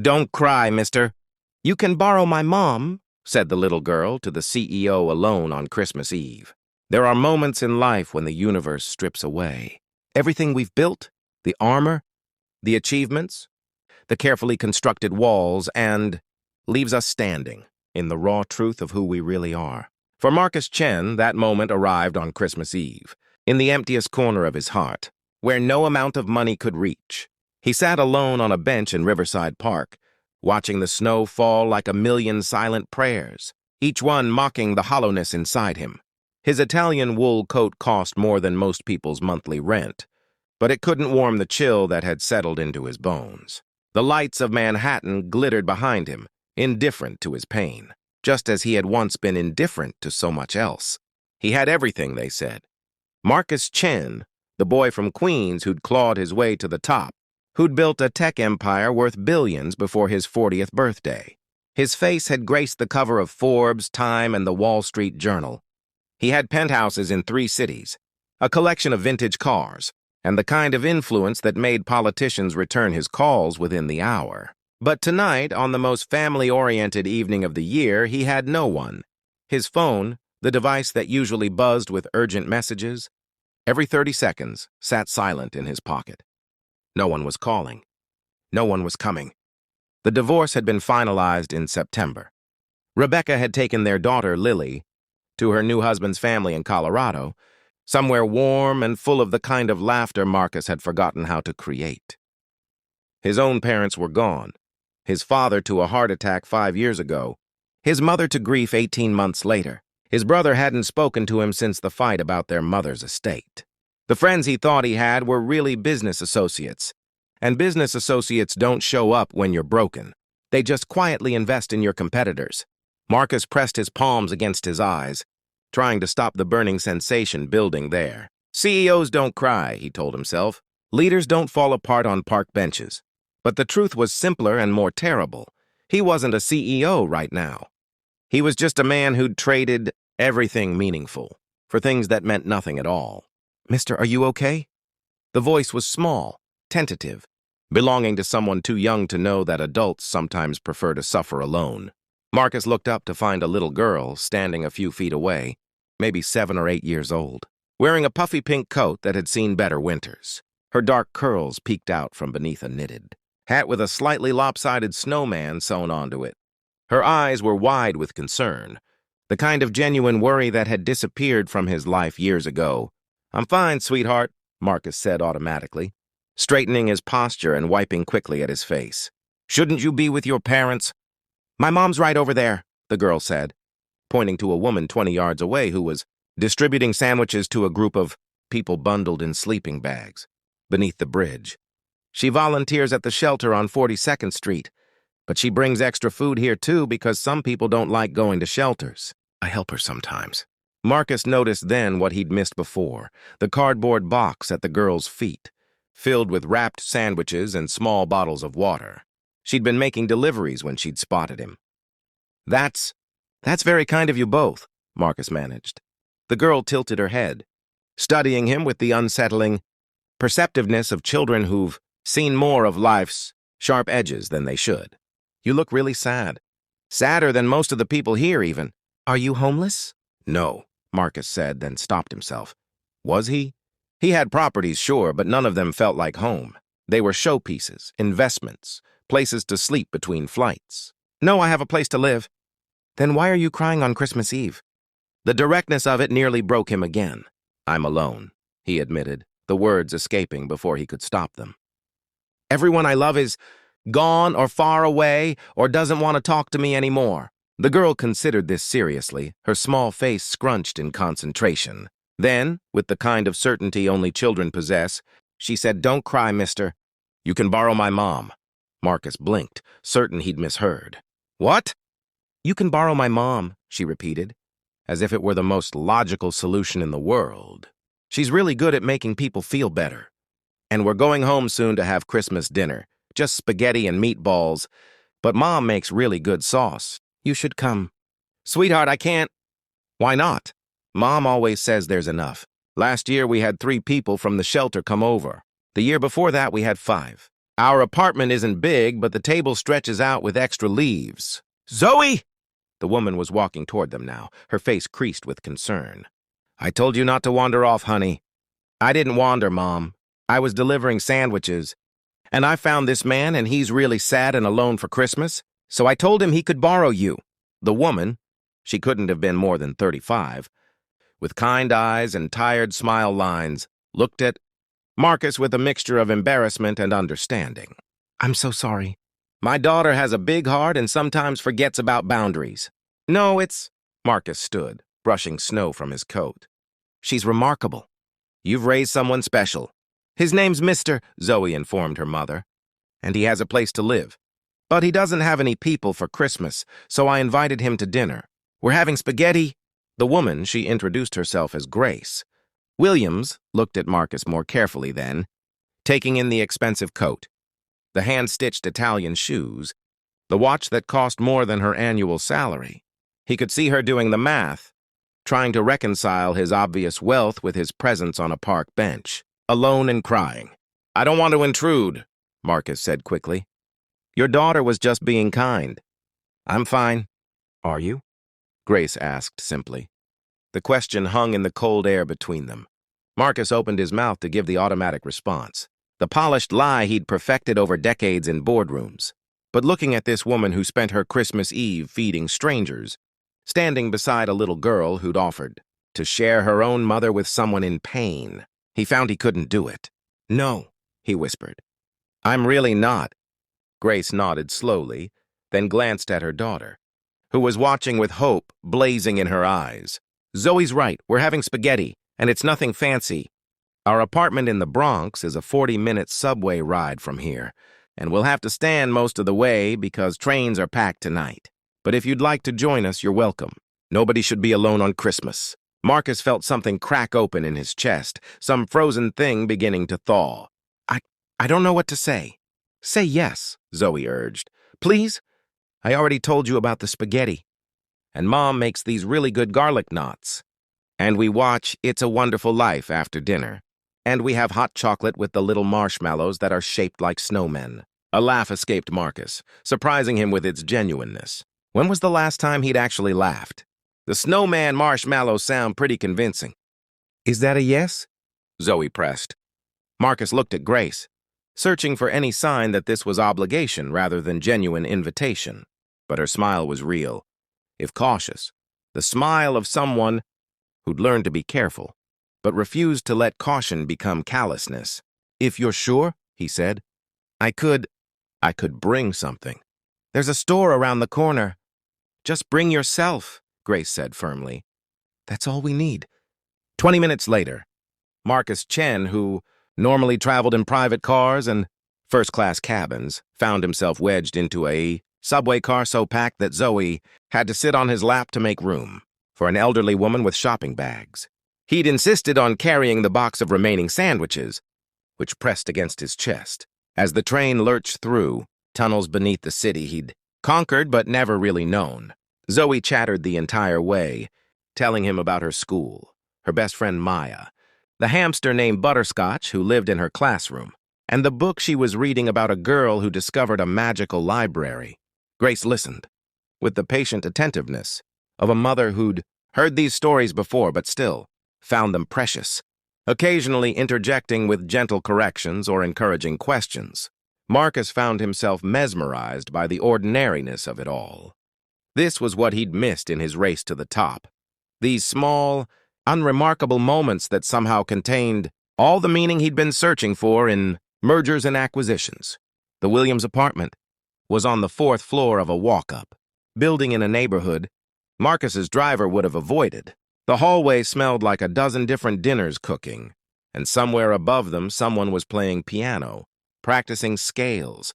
Don't cry, mister. You can borrow my mom, said the little girl to the CEO alone on Christmas Eve. There are moments in life when the universe strips away. Everything we've built, the armor, the achievements, the carefully constructed walls, and leaves us standing in the raw truth of who we really are. For Marcus Chen, that moment arrived on Christmas Eve, in the emptiest corner of his heart, where no amount of money could reach. He sat alone on a bench in Riverside Park, watching the snow fall like a million silent prayers, each one mocking the hollowness inside him. His Italian wool coat cost more than most people's monthly rent, but it couldn't warm the chill that had settled into his bones. The lights of Manhattan glittered behind him, indifferent to his pain, just as he had once been indifferent to so much else. He had everything, they said. Marcus Chen, the boy from Queens who'd clawed his way to the top, who'd built a tech empire worth billions before his 40th birthday. His face had graced the cover of Forbes, Time, and the Wall Street Journal. He had penthouses in 3 cities, a collection of vintage cars, and the kind of influence that made politicians return his calls within the hour. But tonight, on the most family-oriented evening of the year, he had no one. His phone, the device that usually buzzed with urgent messages, every 30 seconds, sat silent in his pocket. No one was calling. No one was coming. The divorce had been finalized in September. Rebecca had taken their daughter, Lily, to her new husband's family in Colorado, somewhere warm and full of the kind of laughter Marcus had forgotten how to create. His own parents were gone, his father to a heart attack 5 years ago, his mother to grief 18 months later. His brother hadn't spoken to him since the fight about their mother's estate. The friends he thought he had were really business associates, and business associates don't show up when you're broken. They just quietly invest in your competitors. Marcus pressed his palms against his eyes, trying to stop the burning sensation building there. CEOs don't cry, he told himself. Leaders don't fall apart on park benches. But the truth was simpler and more terrible. He wasn't a CEO right now. He was just a man who'd traded everything meaningful for things that meant nothing at all. Mister, are you okay? The voice was small, tentative, belonging to someone too young to know that adults sometimes prefer to suffer alone. Marcus looked up to find a little girl standing a few feet away, maybe 7 or 8 years old, wearing a puffy pink coat that had seen better winters. Her dark curls peeked out from beneath a knitted hat with a slightly lopsided snowman sewn onto it. Her eyes were wide with concern, the kind of genuine worry that had disappeared from his life years ago. "I'm fine, sweetheart," Marcus said automatically, straightening his posture and wiping quickly at his face. "Shouldn't you be with your parents?" "My mom's right over there," the girl said, pointing to a woman 20 yards away who was distributing sandwiches to a group of people bundled in sleeping bags beneath the bridge. "She volunteers at the shelter on 42nd Street, but she brings extra food here too because some people don't like going to shelters. I help her sometimes." Marcus noticed then what he'd missed before, the cardboard box at the girl's feet, filled with wrapped sandwiches and small bottles of water. She'd been making deliveries when she'd spotted him. That's very kind of you both," Marcus managed. The girl tilted her head, studying him with the unsettling perceptiveness of children who've seen more of life's sharp edges than they should. "You look really sad. Sadder than most of the people here, even. Are you homeless?" "No," Marcus said, then stopped himself. Was he? He had properties, sure, but none of them felt like home. They were showpieces, investments, places to sleep between flights. "No, I have a place to live." "Then why are you crying on Christmas Eve?" The directness of it nearly broke him again. "I'm alone," he admitted, the words escaping before he could stop them. "Everyone I love is gone or far away or doesn't want to talk to me anymore." The girl considered this seriously, her small face scrunched in concentration. Then, with the kind of certainty only children possess, she said, "Don't cry, mister. You can borrow my mom." Marcus blinked, certain he'd misheard. "What?" "You can borrow my mom," she repeated, as if it were the most logical solution in the world. "She's really good at making people feel better. And we're going home soon to have Christmas dinner, just spaghetti and meatballs, but Mom makes really good sauce. You should come." "Sweetheart, I can't." "Why not?" "Mom always says there's enough. Last year we had 3 people from the shelter come over. The year before that we had 5. Our apartment isn't big, but the table stretches out with extra leaves. Zoe! The woman was walking toward them now, her face creased with concern. I told you not to wander off, honey. I didn't wander, Mom. I was delivering sandwiches. And I found this man, and he's really sad and alone for Christmas, so I told him he could borrow you. The woman, she couldn't have been more than 35, with kind eyes and tired smile lines, looked at Marcus with a mixture of embarrassment and understanding. I'm so sorry. My daughter has a big heart and sometimes forgets about boundaries. No, Marcus stood, brushing snow from his coat. She's remarkable. You've raised someone special. His name's Mr. Zoe informed her mother, and he has a place to live. But he doesn't have any people for Christmas, so I invited him to dinner. We're having spaghetti. The woman, she introduced herself as Grace. Williams looked at Marcus more carefully then, taking in the expensive coat, the hand-stitched Italian shoes, the watch that cost more than her annual salary. He could see her doing the math, trying to reconcile his obvious wealth with his presence on a park bench, alone and crying. I don't want to intrude, Marcus said quickly. Your daughter was just being kind. I'm fine. Are you? Grace asked simply. The question hung in the cold air between them. Marcus opened his mouth to give the automatic response, the polished lie he'd perfected over decades in boardrooms. But looking at this woman who spent her Christmas Eve feeding strangers, standing beside a little girl who'd offered to share her own mother with someone in pain, he found he couldn't do it. No, he whispered. I'm really not. Grace nodded slowly, then glanced at her daughter, who was watching with hope blazing in her eyes. Zoe's right, we're having spaghetti, and it's nothing fancy. Our apartment in the Bronx is a 40-minute subway ride from here, and we'll have to stand most of the way because trains are packed tonight. But if you'd like to join us, you're welcome. Nobody should be alone on Christmas. Marcus felt something crack open in his chest, some frozen thing beginning to thaw. I don't know what to say. Say yes, Zoe urged. Please? I already told you about the spaghetti. And Mom makes these really good garlic knots. And we watch It's a Wonderful Life after dinner. And we have hot chocolate with the little marshmallows that are shaped like snowmen. A laugh escaped Marcus, surprising him with its genuineness. When was the last time he'd actually laughed? The snowman marshmallows sound pretty convincing. Is that a yes? Zoe pressed. Marcus looked at Grace, searching for any sign that this was obligation rather than genuine invitation. But her smile was real, if cautious, the smile of someone who'd learned to be careful, but refused to let caution become callousness. If you're sure, he said, I could bring something. There's a store around the corner. Just bring yourself, Grace said firmly. That's all we need. 20 minutes later, Marcus Chen, who normally traveled in private cars and first-class cabins, found himself wedged into a subway car so packed that Zoe had to sit on his lap to make room for an elderly woman with shopping bags. He'd insisted on carrying the box of remaining sandwiches, which pressed against his chest. As the train lurched through tunnels beneath the city he'd conquered but never really known, Zoe chattered the entire way, telling him about her school, her best friend Maya, the hamster named Butterscotch who lived in her classroom, and the book she was reading about a girl who discovered a magical library. Grace listened, with the patient attentiveness of a mother who'd heard these stories before but still found them precious, occasionally interjecting with gentle corrections or encouraging questions. Marcus found himself mesmerized by the ordinariness of it all. This was what he'd missed in his race to the top. These small, unremarkable moments that somehow contained all the meaning he'd been searching for in mergers and acquisitions. The Williams apartment was on the 4th floor of a walk-up building in a neighborhood Marcus's driver would have avoided. The hallway smelled like a dozen different dinners cooking, and somewhere above them someone was playing piano, practicing scales,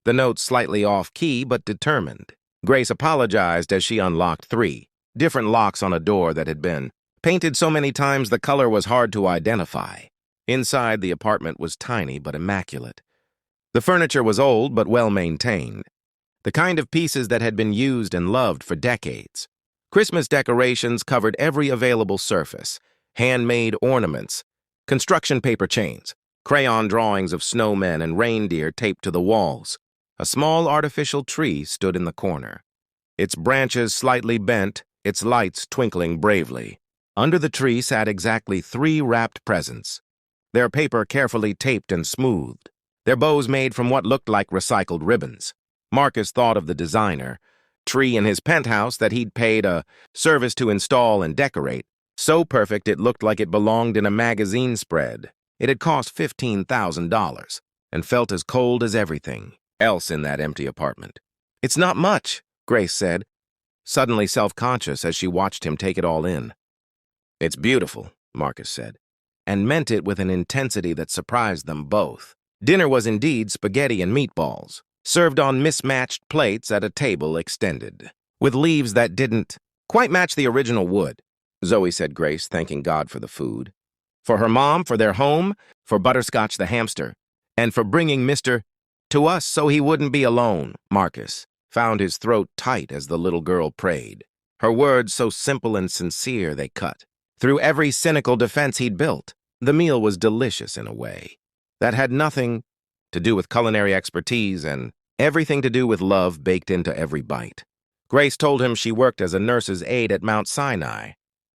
the notes slightly off-key but determined. Grace apologized as she unlocked 3 different locks on a door that had been painted so many times the color was hard to identify. Inside, the apartment was tiny but immaculate. The furniture was old but well-maintained, the kind of pieces that had been used and loved for decades. Christmas decorations covered every available surface, handmade ornaments, construction paper chains, Crayon drawings of snowmen and reindeer taped to the walls. A small artificial tree stood in the corner, its branches slightly bent, its lights twinkling bravely. Under the tree sat exactly 3 wrapped presents, their paper carefully taped and smoothed, their bows made from what looked like recycled ribbons. Marcus thought of the designer tree in his penthouse that he'd paid a service to install and decorate, so perfect it looked like it belonged in a magazine spread. It had cost $15,000 and felt as cold as everything else in that empty apartment. "It's not much," Grace said, suddenly self-conscious as she watched him take it all in. "It's beautiful," Marcus said, and meant it with an intensity that surprised them both. Dinner was indeed spaghetti and meatballs, served on mismatched plates at a table extended, with leaves that didn't quite match the original wood. Zoe said Grace, thanking God for the food. For her mom, for their home, for Butterscotch the hamster, and for bringing Mr. to us so he wouldn't be alone. Marcus found his throat tight as the little girl prayed, her words so simple and sincere they cut through every cynical defense he'd built. The meal was delicious in a way that had nothing to do with culinary expertise and everything to do with love baked into every bite. Grace told him she worked as a nurse's aide at Mount Sinai,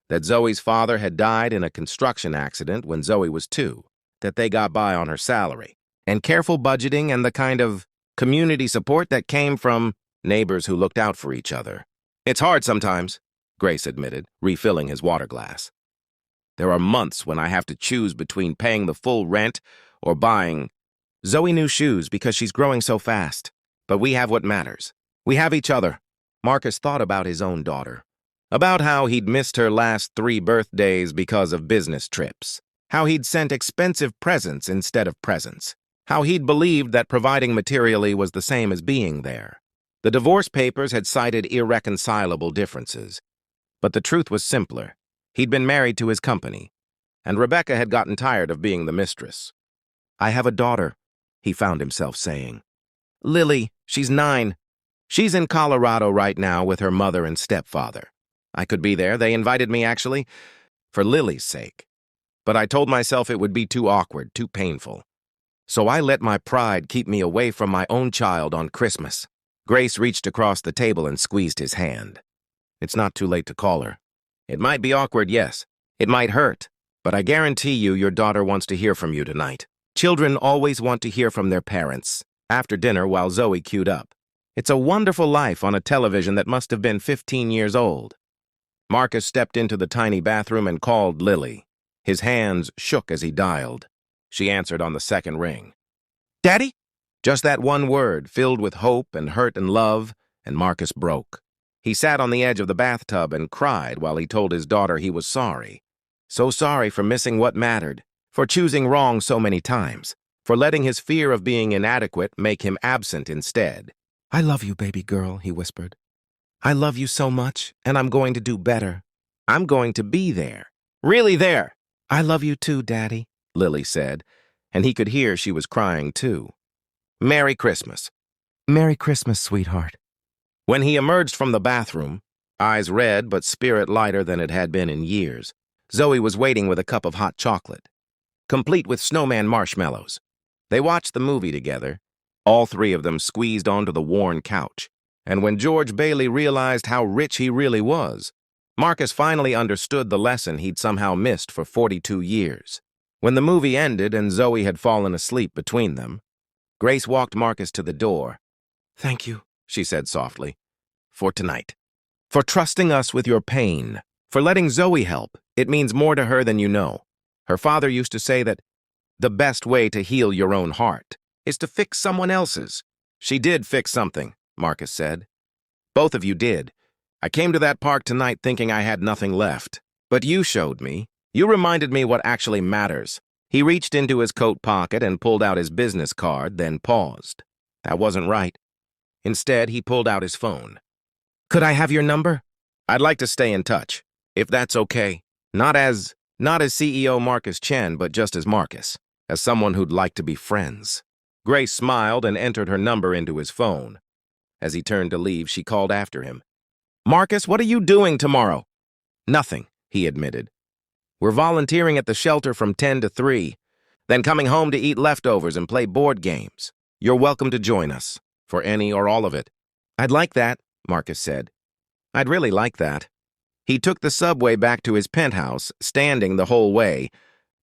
that Zoe's father had died in a construction accident when Zoe was 2, that they got by on her salary, and careful budgeting and the kind of community support that came from neighbors who looked out for each other. "It's hard sometimes," Grace admitted, refilling his water glass. "There are months when I have to choose between paying the full rent or buying Zoe new shoes because she's growing so fast. But we have what matters. We have each other." Marcus thought about his own daughter, about how he'd missed her last 3 birthdays because of business trips, how he'd sent expensive presents instead of presents, how he'd believed that providing materially was the same as being there. The divorce papers had cited irreconcilable differences, but the truth was simpler. He'd been married to his company, and Rebecca had gotten tired of being the mistress. "I have a daughter," he found himself saying. "Lily, she's 9. She's in Colorado right now with her mother and stepfather. I could be there. They invited me, actually, for Lily's sake. But I told myself it would be too awkward, too painful. So I let my pride keep me away from my own child on Christmas." Grace reached across the table and squeezed his hand. "It's not too late to call her. It might be awkward, yes. It might hurt. But I guarantee you your daughter wants to hear from you tonight. Children always want to hear from their parents." After dinner, while Zoe queued up, "It's a Wonderful Life" on a television that must have been 15 years old. Marcus stepped into the tiny bathroom and called Lily. His hands shook as he dialed. She answered on the second ring. "Daddy?" Just that one word, filled with hope and hurt and love, and Marcus broke. He sat on the edge of the bathtub and cried while he told his daughter he was sorry. So sorry for missing what mattered, for choosing wrong so many times, for letting his fear of being inadequate make him absent instead. "I love you, baby girl," he whispered. "I love you so much, and I'm going to do better. I'm going to be there. Really there." "I love you too, Daddy," Lily said, and he could hear she was crying too. "Merry Christmas." "Merry Christmas, sweetheart." When he emerged from the bathroom, eyes red but spirit lighter than it had been in years, Zoe was waiting with a cup of hot chocolate, complete with snowman marshmallows. They watched the movie together, all 3 of them squeezed onto the worn couch. And when George Bailey realized how rich he really was, Marcus finally understood the lesson he'd somehow missed for 42 years. When the movie ended and Zoe had fallen asleep between them, Grace walked Marcus to the door. "Thank you," she said softly, "for tonight. For trusting us with your pain. For letting Zoe help. It means more to her than you know. Her father used to say that the best way to heal your own heart is to fix someone else's." "She did fix something," Marcus said. "Both of you did. I came to that park tonight thinking I had nothing left. But you showed me. You reminded me what actually matters." He reached into his coat pocket and pulled out his business card, then paused. That wasn't right. Instead, he pulled out his phone. "Could I have your number? I'd like to stay in touch, if that's okay. Not as CEO Marcus Chen, but just as Marcus, as someone who'd like to be friends." Grace smiled and entered her number into his phone. As he turned to leave, she called after him. "Marcus, what are you doing tomorrow?" "Nothing," he admitted. "We're volunteering at the shelter from 10 to 3. then coming home to eat leftovers and play board games. You're welcome to join us, for any or all of it. I'd like that, Marcus said. I'd really like that. He took the subway back to his penthouse, standing the whole way,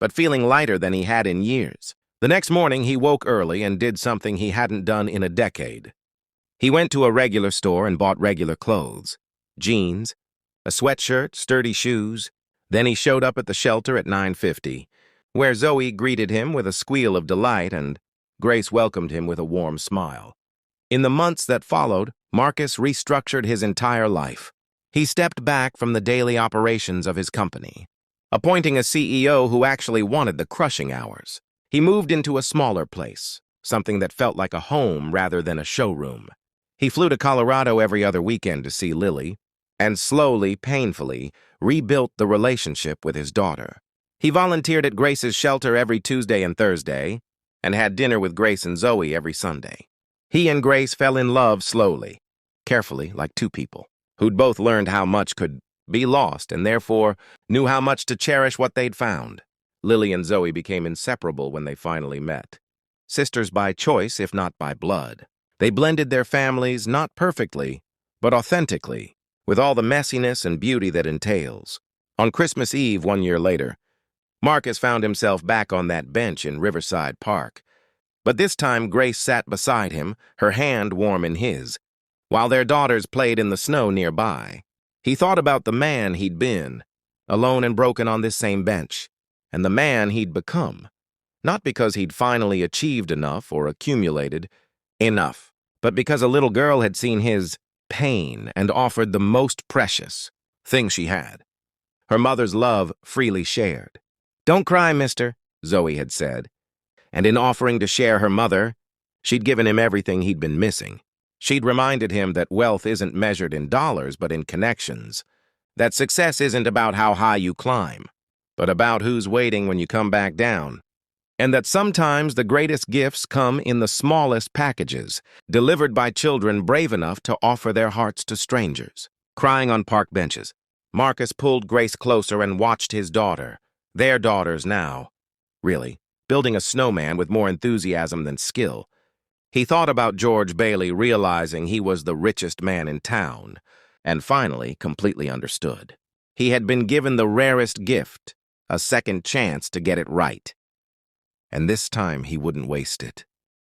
but feeling lighter than he had in years. The next morning, he woke early and did something he hadn't done in a decade. He went to a regular store and bought regular clothes. Jeans, a sweatshirt, sturdy shoes. Then he showed up at the shelter at 9:50, where Zoe greeted him with a squeal of delight and Grace welcomed him with a warm smile. In the months that followed, Marcus restructured his entire life. He stepped back from the daily operations of his company, appointing a CEO who actually wanted the crushing hours. He moved into a smaller place, something that felt like a home rather than a showroom. He flew to Colorado every other weekend to see Lily, and slowly, painfully, rebuilt the relationship with his daughter. He volunteered at Grace's shelter every Tuesday and Thursday, and had dinner with Grace and Zoe every Sunday. He and Grace fell in love slowly, carefully, like two people, who'd both learned how much could be lost and therefore knew how much to cherish what they'd found. Lily and Zoe became inseparable when they finally met. Sisters by choice, if not by blood. They blended their families not perfectly, but authentically, with all the messiness and beauty that entails. On Christmas Eve 1 year later, Marcus found himself back on that bench in Riverside Park. But this time Grace sat beside him, her hand warm in his, while their daughters played in the snow nearby. He thought about the man he'd been, alone and broken on this same bench, and the man he'd become, not because he'd finally achieved enough or accumulated enough, but because a little girl had seen his pain and offered the most precious thing she had, her mother's love freely shared. "Don't cry, mister," Zoe had said, and in offering to share her mother, she'd given him everything he'd been missing. She'd reminded him that wealth isn't measured in dollars but in connections, that success isn't about how high you climb, but about who's waiting when you come back down, and that sometimes the greatest gifts come in the smallest packages, delivered by children brave enough to offer their hearts to strangers. Crying on park benches, Marcus pulled Grace closer and watched his daughter, their daughters now, really, building a snowman with more enthusiasm than skill. He thought about George Bailey, realizing he was the richest man in town, and finally completely understood. He had been given the rarest gift, a second chance to get it right. And this time he wouldn't waste it.